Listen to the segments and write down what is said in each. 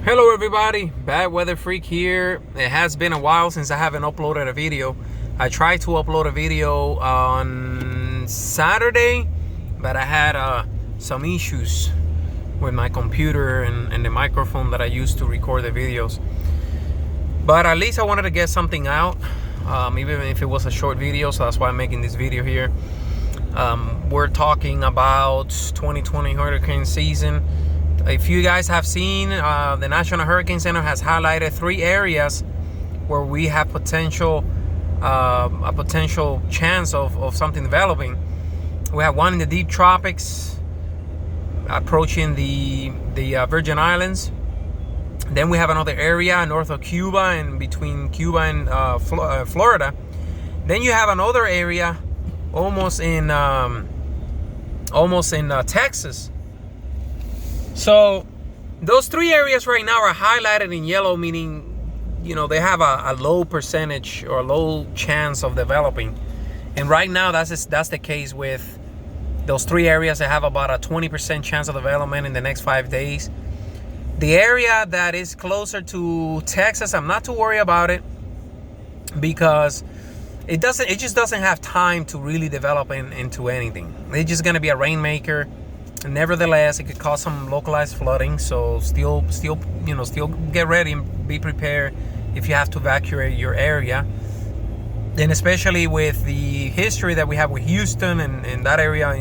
Hello everybody, Bad Weather Freak here. It has been a while since I haven't uploaded a video. I tried to upload a video on Saturday, but I had some issues with my computer and the microphone that I use to record the videos. But at least I wanted to get something out, even if it was a short video, so that's why I'm making this video here. We're talking about 2020 hurricane season. If you guys have seen, the National Hurricane Center has highlighted 3 areas where we have a potential chance of something developing. We have one in the deep tropics, approaching the Virgin Islands. Then we have another area north of Cuba and between Cuba and Florida. Then you have another area almost in Texas. So those 3 areas right now are highlighted in yellow, meaning, you know, they have a low percentage or a low chance of developing. And right now that's the case with those 3 areas that have about a 20% chance of development in the next 5 days. The area that is closer to Texas, I'm not too worried about it because it just doesn't have time to really develop into anything. It's just gonna be a rainmaker. Nevertheless, it could cause some localized flooding, so still get ready and be prepared if you have to evacuate your area. And especially with the history that we have with Houston and that area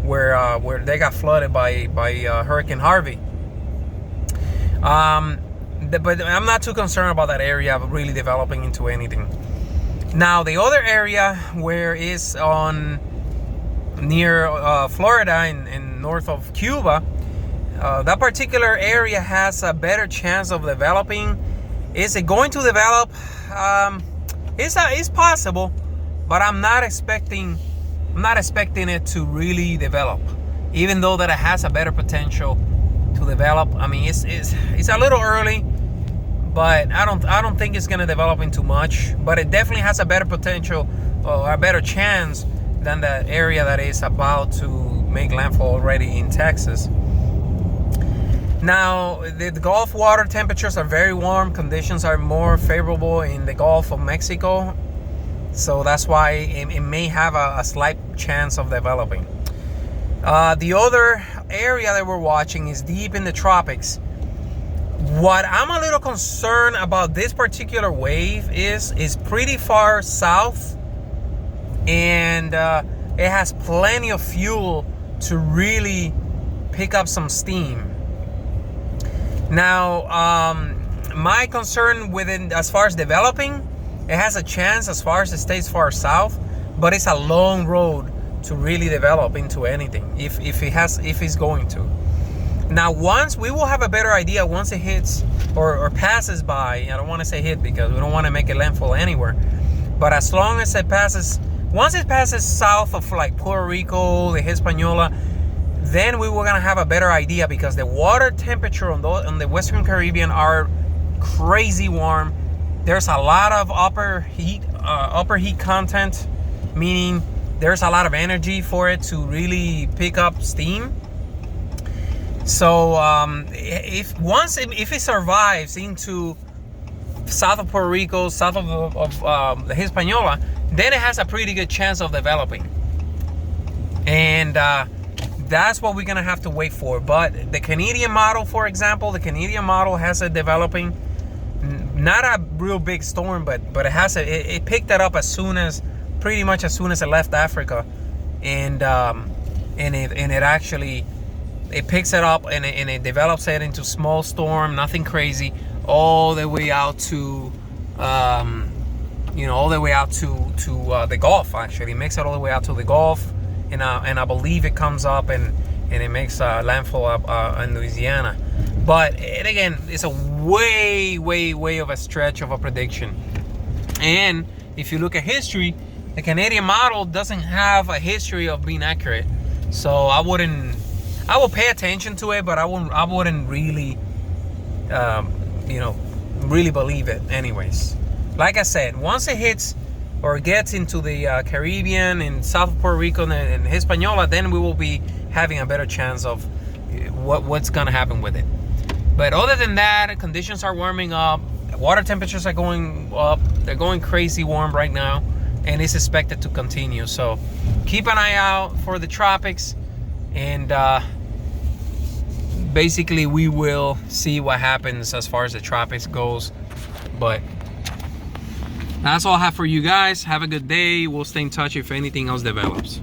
where they got flooded by Hurricane Harvey. But I'm not too concerned about that area really developing into anything. Now the other area where is near Florida and north of Cuba, that particular area has a better chance of developing. Is it going to develop? It's possible, but I'm not expecting it to really develop, even though that it has a better potential to develop. I mean, it's a little early, but I don't think it's going to develop into much, but it definitely has a better potential or a better chance than the area that is about to make landfall already in Texas. Now, the Gulf water temperatures are very warm. Conditions are more favorable in the Gulf of Mexico. So that's why it may have a slight chance of developing. The other area that we're watching is deep in the tropics. What I'm a little concerned about this particular wave is pretty far south, and it has plenty of fuel to really pick up some steam. Now, my concern with it as far as developing, it has a chance as far as it stays far south, but it's a long road to really develop into anything if it's going to. Now, once we will have a better idea once it hits or passes by. I don't want to say hit because we don't want to make it landfall anywhere, but as long as it passes. Once it passes south of like Puerto Rico, the Hispaniola, then we were gonna have a better idea because the water temperature on the Western Caribbean are crazy warm. There's a lot of upper heat content, meaning there's a lot of energy for it to really pick up steam. So if it survives into south of Puerto Rico, south of the Hispaniola, then it has a pretty good chance of developing. And that's what we're gonna have to wait for. But the Canadian model, for example, has it developing. Not a real big storm, but it picked it up pretty much as soon as it left Africa, and it actually picks it up and it develops it into small storm, nothing crazy, all the way out to the Gulf. Actually, it makes it all the way out to the Gulf, and I believe it comes up and it makes landfall up in Louisiana. But again, it's a way of a stretch of a prediction. And if you look at history, the Canadian model doesn't have a history of being accurate. So I will pay attention to it, but I wouldn't really, really believe it anyways. Like I said, once it hits or gets into the Caribbean and south of Puerto Rico and Hispaniola, then we will be having a better chance of what's gonna happen with it. But other than that, conditions are warming up. Water temperatures are going up. They're going crazy warm right now, and it's expected to continue. So keep an eye out for the tropics, and basically we will see what happens as far as the tropics goes. But that's all I have for you guys. Have a good day. We'll stay in touch if anything else develops.